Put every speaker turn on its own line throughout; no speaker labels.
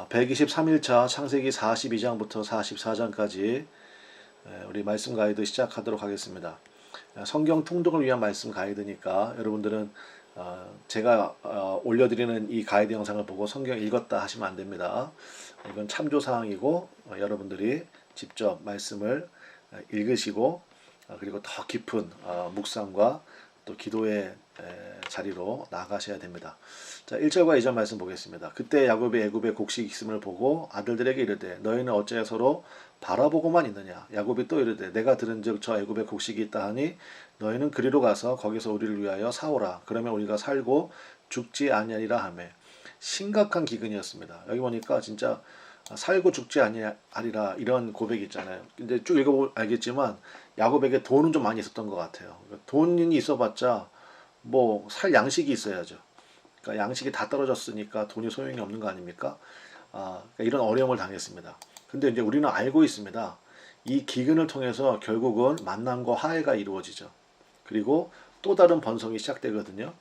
123일차 창세기 42장부터 44장까지 우리 말씀 가이드 시작하도록 하겠습니다. 성경 통독을 위한 말씀 가이드니까 여러분들은 제가 올려드리는 이 가이드 영상을 보고 성경 읽었다 하시면 안 됩니다. 이건 참조사항이고 여러분들이 직접 말씀을 읽으시고 그리고 더 깊은 묵상과 또 기도의 자리로 나아가셔야 됩니다. 자, 1절과 2절 말씀 보겠습니다. 그때 야곱이 애굽에 곡식이 있음을 보고 아들들에게 이르되 너희는 어찌하여 서로 바라보고만 있느냐. 야곱이 또 이르되 내가 들은즉 저 애굽에 곡식이 있다 하니 너희는 그리로 가서 거기서 우리를 위하여 사오라. 그러면 우리가 살고 죽지 아니하리라 하매. 심각한 기근이었습니다. 여기 보니까 진짜 살고 죽지 아니하리라 이런 고백이 있잖아요. 근데 쭉 읽어보면 알겠지만 야곱에게 돈은 좀 많이 있었던 것 같아요. 돈이 있어봤자 뭐 살 양식이 있어야죠. 그러니까 양식이 다 떨어졌으니까 돈이 소용이 없는 거 아닙니까? 그러니까 이런 어려움을 당했습니다. 근데 이제 우리는 알고 있습니다. 이 기근을 통해서 결국은 만남과 화해가 이루어지죠. 그리고 또 다른 번성이 시작되거든요.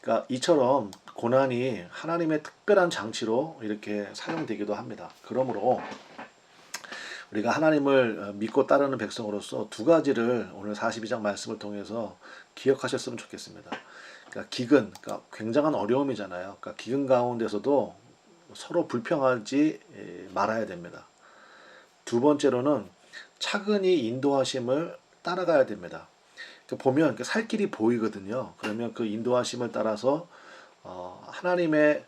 그러니까 이처럼 고난이 하나님의 특별한 장치로 이렇게 사용되기도 합니다. 그러므로 우리가 하나님을 믿고 따르는 백성으로서 두 가지를 오늘 42장 말씀을 통해서 기억하셨으면 좋겠습니다. 그러니까 기근, 그러니까 굉장한 어려움이잖아요. 그러니까 기근 가운데서도 서로 불평하지 말아야 됩니다. 두 번째로는 차근히 인도하심을 따라가야 됩니다. 보면 살 길이 보이거든요. 그러면 그 인도하심을 따라서 하나님의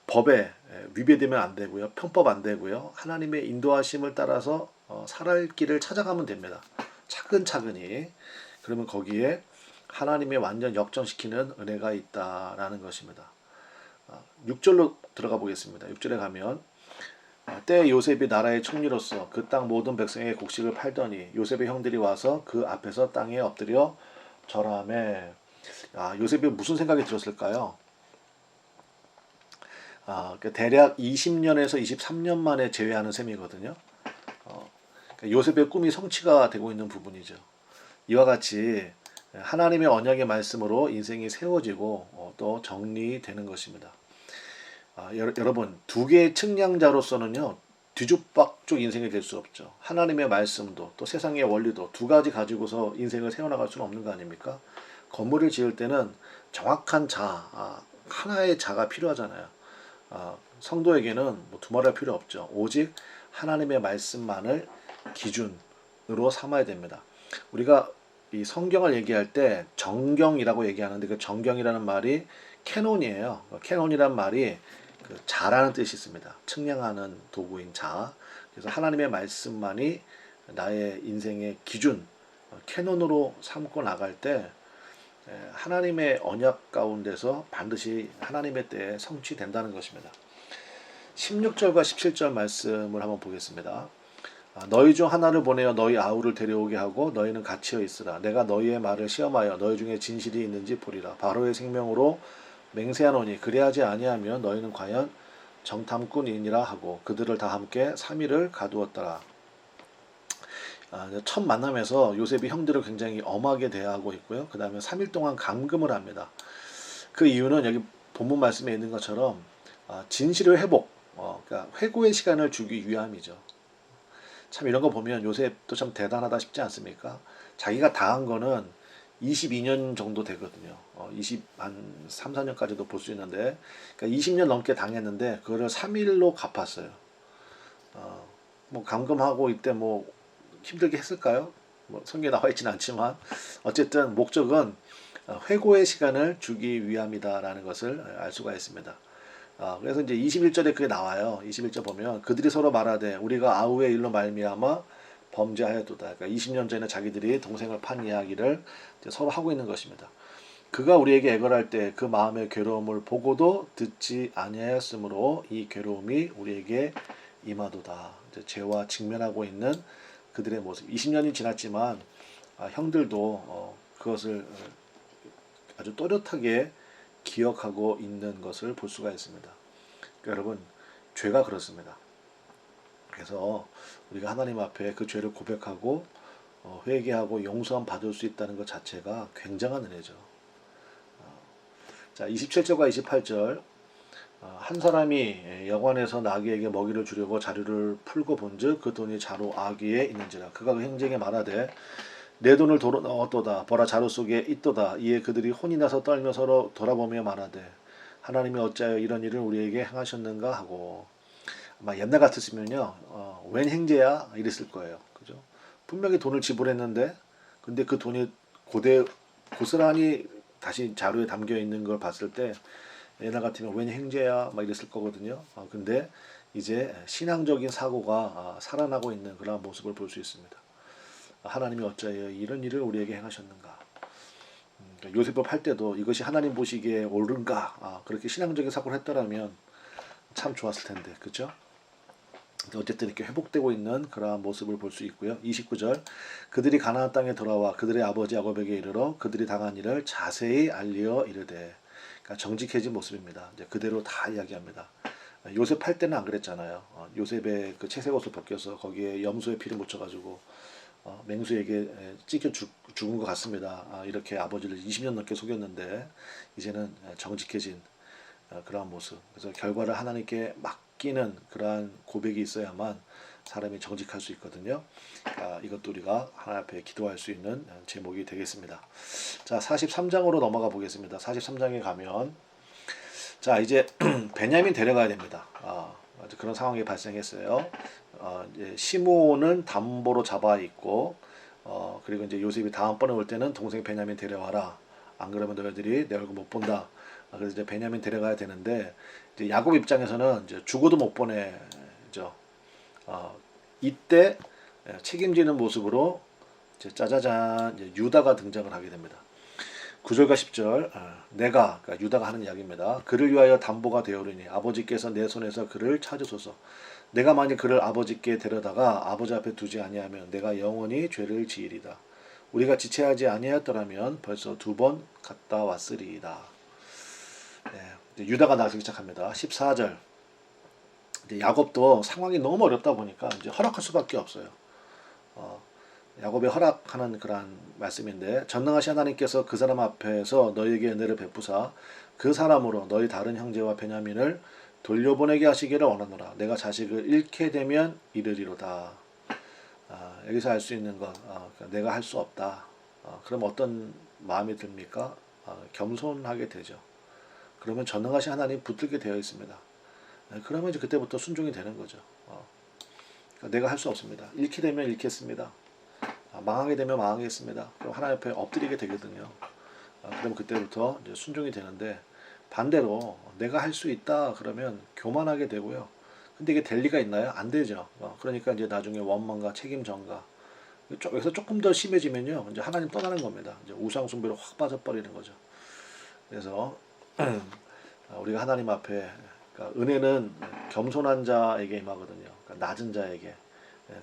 법에 위배되면 안 되고요. 편법 안 되고요. 하나님의 인도하심을 따라서 살아갈 길을 찾아가면 됩니다. 차근차근히. 그러면 거기에 하나님의 완전 역전시키는 은혜가 있다라는 것입니다. 6절로 들어가 보겠습니다. 6절에 가면 때 요셉이 나라의 총리로서 그 땅 모든 백성에게 곡식을 팔더니 요셉의 형들이 와서 그 앞에서 땅에 엎드려 절하매. 요셉이 무슨 생각이 들었을까요? 대략 20년에서 23년 만에 재회하는 셈이거든요. 그러니까 요셉의 꿈이 성취가 되고 있는 부분이죠. 이와 같이 하나님의 언약의 말씀으로 인생이 세워지고 또 정리되는 것입니다. 여러분, 두 개의 측량자로서는요, 뒤죽박죽 인생이 될 수 없죠. 하나님의 말씀도 또 세상의 원리도 두 가지 가지고서 인생을 세워나갈 수는 없는 거 아닙니까? 건물을 지을 때는 정확한 하나의 자가 필요하잖아요. 성도에게는 뭐 두말할 필요 없죠. 오직 하나님의 말씀만을 기준으로 삼아야 됩니다. 우리가 이 성경을 얘기할 때 정경이라고 얘기하는데 그 정경이라는 말이 캐논이에요. 캐논이란 말이 그 자라는 뜻이 있습니다. 측량하는 도구인 자. 그래서 하나님의 말씀만이 나의 인생의 기준, 캐논으로 삼고 나갈 때 하나님의 언약 가운데서 반드시 하나님의 때에 성취된다는 것입니다. 16절과 17절 말씀을 한번 보겠습니다. 너희 중 하나를 보내어 너희 아우를 데려오게 하고 너희는 갇혀 있으라. 내가 너희의 말을 시험하여 너희 중에 진실이 있는지 보리라. 바로의 생명으로 맹세하노니 그리하지 아니하면 너희는 과연 정탐꾼이니라 하고 그들을 다 함께 3일을 가두었더라. 첫 만남에서 요셉이 형들을 굉장히 엄하게 대하고 있고요. 그 다음에 3일 동안 감금을 합니다. 그 이유는 여기 본문 말씀에 있는 것처럼 진실의 회복, 그러니까 회고의 시간을 주기 위함이죠. 참 이런 거 보면 요셉도 참 대단하다 싶지 않습니까? 자기가 당한 거는 22년 정도 되거든요. 3, 4년까지도 볼 수 있는데, 그러니까 20년 넘게 당했는데, 그거를 3일로 갚았어요. 뭐, 감금하고 이때 뭐, 힘들게 했을까요? 뭐, 성경에 나와 있지는 않지만, 어쨌든 목적은 회고의 시간을 주기 위함이다라는 것을 알 수가 있습니다. 그래서 이제 21절에 그게 나와요. 21절 보면, 그들이 서로 말하되, 우리가 아우의 일로 말미암아 범죄하였도다. 그러니까 20년 전에 자기들이 동생을 판 이야기를 서로 하고 있는 것입니다. 그가 우리에게 애걸할 때 그 마음의 괴로움을 보고도 듣지 아니하였으므로 이 괴로움이 우리에게 임하도다. 이제 죄와 직면하고 있는 그들의 모습. 20년이 지났지만 형들도 그것을 아주 또렷하게 기억하고 있는 것을 볼 수가 있습니다. 그러니까 여러분, 죄가 그렇습니다. 그래서 우리가 하나님 앞에 그 죄를 고백하고 회개하고 용서함 받을 수 있다는 것 자체가 굉장한 은혜죠. 자, 27절과 28절 한 사람이 여관에서 나귀에게 먹이를 주려고 자루를 풀고 본즉 그 돈이 자루 아귀에 있는지라. 그가 그 행쟁에 말하되 내 돈을 도로 넣었도다. 보라 자루 속에 있도다. 이에 그들이 혼이 나서 떨며 서로 돌아보며 말하되 하나님이 어찌하여 이런 일을 우리에게 행하셨는가 하고. 아마 옛날 같았으면요, 웬 행제야 이랬을 거예요. 그죠? 분명히 돈을 지불했는데, 근데 그 돈이 고스란히 다시 자루에 담겨 있는 걸 봤을 때 옛날 같으면 웬 행제야 막 이랬을 거거든요. 근데 이제 신앙적인 사고가 살아나고 있는 그런 모습을 볼 수 있습니다. 하나님이 어찌하여 이런 일을 우리에게 행하셨는가. 요셉을 팔 때도 이것이 하나님 보시기에 옳은가, 그렇게 신앙적인 사고를 했더라면 참 좋았을 텐데, 그렇죠? 어쨌든 이렇게 회복되고 있는 그러한 모습을 볼 수 있고요. 29절 그들이 가나안 땅에 돌아와 그들의 아버지 야곱에게 이르러 그들이 당한 일을 자세히 알려 이르되. 그러니까 정직해진 모습입니다. 이제 그대로 다 이야기합니다. 요셉 팔 때는 안 그랬잖아요. 요셉의 그 채색 옷을 벗겨서 거기에 염소의 피를 묻혀가지고 맹수에게 찢겨 죽은 것 같습니다. 이렇게 아버지를 20년 넘게 속였는데 이제는 정직해진 그러한 모습. 그래서 결과를 하나님께 맡기는 그러한 고백이 있어야만 사람이 정직할 수 있거든요. 이것도 우리가 하나님 앞에 기도할 수 있는 제목이 되겠습니다. 자, 43장으로 넘어가 보겠습니다. 43장에 가면 자, 이제 베냐민 데려가야 됩니다. 그런 상황이 발생했어요. 이제 시므온은 담보로 잡아 있고, 그리고 이제 요셉이 다음번에 올 때는 동생 베냐민 데려와라. 안 그러면 너희들이 내 얼굴 못 본다. 그래서 이제 베냐민 데려가야 되는데, 이제 야곱 입장에서는 이제 죽어도 못 보내죠. 이때 책임지는 모습으로 이제 짜자잔 이제 유다가 등장을 하게 됩니다. 9절과 10절 내가 그러니까 유다가 하는 이야기입니다. 그를 위하여 담보가 되어오르니 아버지께서 내 손에서 그를 찾으소서. 내가 만일 그를 아버지께 데려다가 아버지 앞에 두지 아니하면 내가 영원히 죄를 지으리다. 우리가 지체하지 아니하였더라면 벌써 2번 갔다 왔으리이다. 네, 유다가 나서기 시작합니다. 14절 이제 야곱도 상황이 너무 어렵다 보니까 이제 허락할 수밖에 없어요. 야곱이 허락하는 그러한 말씀인데 전능하신 하나님께서 그 사람 앞에서 너희에게 은혜를 베푸사 그 사람으로 너희 다른 형제와 베냐민을 돌려보내게 하시기를 원하노라. 내가 자식을 잃게 되면 이르리로다. 여기서 알 수 있는 것, 그러니까 내가 할 수 없다. 그럼 어떤 마음이 듭니까? 겸손하게 되죠. 그러면 전능하신 하나님 붙들게 되어 있습니다. 그러면 이제 그때부터 순종이 되는 거죠. 그러니까 내가 할 수 없습니다. 잃게 되면 잃겠습니다. 망하게 되면 망하겠습니다. 그럼 하나님 앞에 엎드리게 되거든요. 그럼 그때부터 이제 순종이 되는데 반대로 내가 할 수 있다 그러면 교만하게 되고요. 근데 이게 될 리가 있나요? 안 되죠. 그러니까 이제 나중에 원망과 책임 전가 여기서 조금 더 심해지면요, 이제 하나님 떠나는 겁니다. 이제 우상 숭배로 확 빠져버리는 거죠. 그래서 우리가 하나님 앞에 그러니까 은혜는 겸손한 자에게 임하거든요. 그러니까 낮은 자에게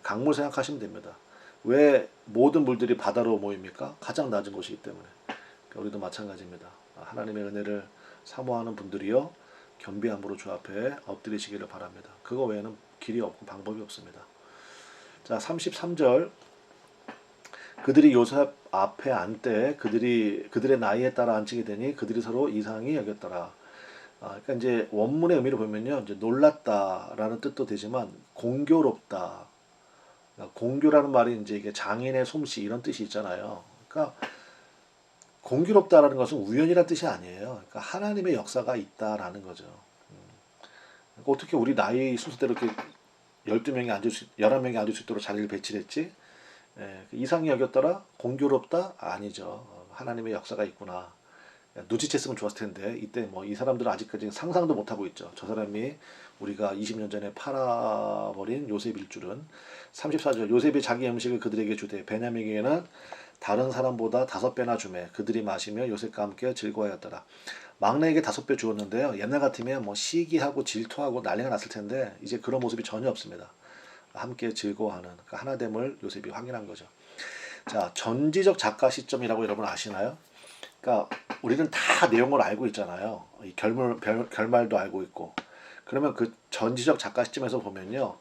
강물 생각하시면 됩니다. 왜 모든 물들이 바다로 모입니까? 가장 낮은 곳이기 때문에. 그러니까 우리도 마찬가지입니다. 하나님의 은혜를 사모하는 분들이요 겸비함으로 주 앞에 엎드리시기를 바랍니다. 그거 외에는 길이 없고 방법이 없습니다. 자, 33절 그들이 요셉 앞에 앉되 그들의 나이에 따라 앉히게 되니 그들이 서로 이상히 여겼더라. 그러니까 이제 원문의 의미를 보면요, 이제 놀랐다라는 뜻도 되지만 공교롭다. 그러니까 공교라는 말이 이제 이게 장인의 솜씨 이런 뜻이 있잖아요. 그러니까 공교롭다라는 것은 우연이라는 뜻이 아니에요. 그러니까 하나님의 역사가 있다라는 거죠. 그러니까 어떻게 우리 나이 순서대로 이렇게 11명이 앉을 수 있도록 자리를 배치를 했지? 이상히 여겼더라? 공교롭다? 아니죠. 하나님의 역사가 있구나. 눈치챘으면 좋았을 텐데 이때 뭐 이 사람들은 아직까지 상상도 못하고 있죠. 저 사람이 우리가 20년 전에 팔아버린 요셉일 줄은. 34절 요셉이 자기 음식을 그들에게 주되 베냐민에게는 다른 사람보다 5배나 주매 그들이 마시며 요셉과 함께 즐거워하였더라. 막내에게 5배 주었는데요. 옛날 같으면 뭐 시기하고 질투하고 난리가 났을 텐데 이제 그런 모습이 전혀 없습니다. 함께 즐거워하는 그 하나됨을 요셉이 확인한 거죠. 자, 전지적 작가 시점이라고 여러분 아시나요? 그러니까 우리는 다 내용을 알고 있잖아요. 이 결말도 알고 있고. 그러면 그 전지적 작가 시점에서 보면요,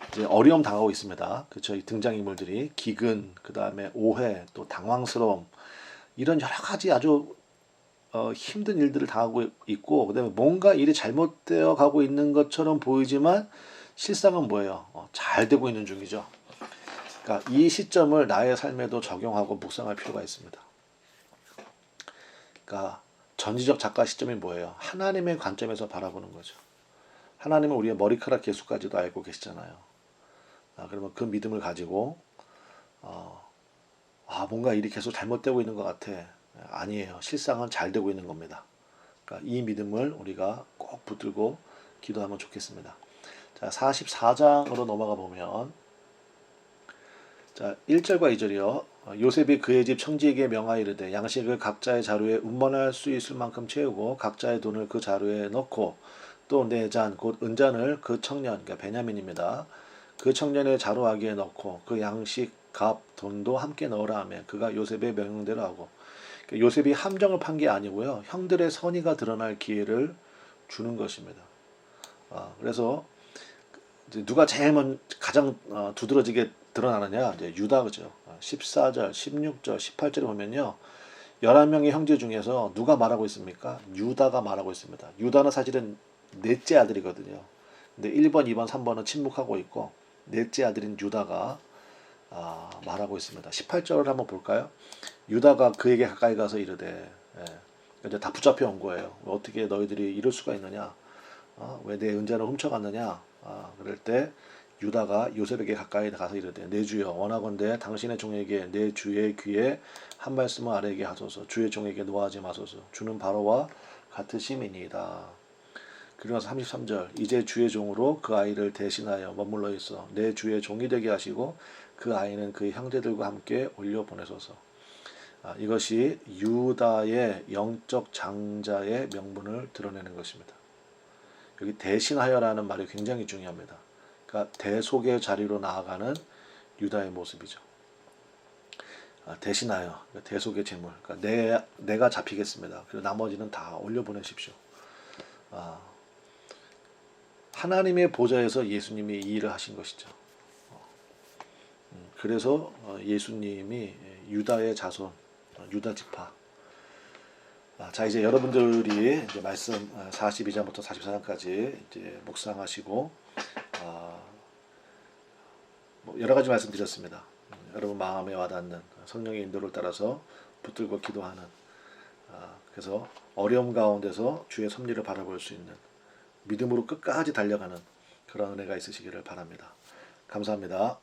이제 어려움 당하고 있습니다. 그렇죠? 이 등장인물들이 기근, 그 다음에 오해, 또 당황스러움 이런 여러 가지 아주 힘든 일들을 당하고 있고, 그다음에 뭔가 일이 잘못되어 가고 있는 것처럼 보이지만 실상은 뭐예요? 잘 되고 있는 중이죠. 그러니까 이 시점을 나의 삶에도 적용하고 묵상할 필요가 있습니다. 그러니까 전지적 작가 시점이 뭐예요? 하나님의 관점에서 바라보는 거죠. 하나님은 우리의 머리카락 개수까지도 알고 계시잖아요. 그러면 그 믿음을 가지고 뭔가 일이 계속 잘못되고 있는 것 같아. 아니에요. 실상은 잘 되고 있는 겁니다. 그러니까 이 믿음을 우리가 꼭 붙들고 기도하면 좋겠습니다. 자, 44장으로 넘어가 보면, 자, 1절과 2절이요. 요셉이 그의 집 청지에게 명하여 이르되 양식을 각자의 자루에 운반할 수 있을 만큼 채우고 각자의 돈을 그 자루에 넣고 또 네 잔 곧 은잔을 그 청년, 그러니까 베냐민입니다. 그 청년의 자루아기에 넣고 그 양식 값 돈도 함께 넣으라 하며 그가 요셉의 명령대로 하고, 그러니까 요셉이 함정을 판 게 아니고요. 형들의 선의가 드러날 기회를 주는 것입니다. 그래서 이제 누가 제일 가장 두드러지게 드러나느냐? 이제 유다, 그죠? 14절, 16절, 18절에 보면요. 11명의 형제 중에서 누가 말하고 있습니까? 유다가 말하고 있습니다. 유다는 사실은 넷째 아들이거든요. 근데 1번, 2번, 3번은 침묵하고 있고 넷째 아들인 유다가 말하고 있습니다. 18절을 한번 볼까요? 유다가 그에게 가까이 가서 이르되, 이제 다 붙잡혀 온 거예요. 어떻게 너희들이 이럴 수가 있느냐? 왜 내 은잔을 훔쳐갔느냐? 그럴 때 유다가 요셉에게 가까이 가서 이르되 내 주여 원하건대 당신의 종에게 내 주의 귀에 한 말씀을 아뢰게 하소서. 주의 종에게 노하지 마소서. 주는 바로와 같으심이니이다. 그리고 나서 33절 이제 주의 종으로 그 아이를 대신하여 머물러 있어 내 주의 종이 되게 하시고 그 아이는 그의 형제들과 함께 올려 보내소서. 이것이 유다의 영적 장자의 명분을 드러내는 것입니다. 여기 대신하여라는 말이 굉장히 중요합니다. 그러니까 대속의 자리로 나아가는 유다의 모습이죠. 대신하여, 대속의 제물. 그러니까 내가 잡히겠습니다. 그리고 나머지는 다 올려보내십시오. 하나님의 보좌에서 예수님이 이 일을 하신 것이죠. 그래서 예수님이 유다의 자손, 유다 지파. 자, 이제 여러분들이 이제 말씀 42장부터 44장까지 이제 묵상하시고 뭐 여러 가지 말씀 드렸습니다. 여러분 마음에 와닿는 성령의 인도를 따라서 붙들고 기도하는, 그래서 어려움 가운데서 주의 섭리를 바라볼 수 있는 믿음으로 끝까지 달려가는 그런 은혜가 있으시기를 바랍니다. 감사합니다.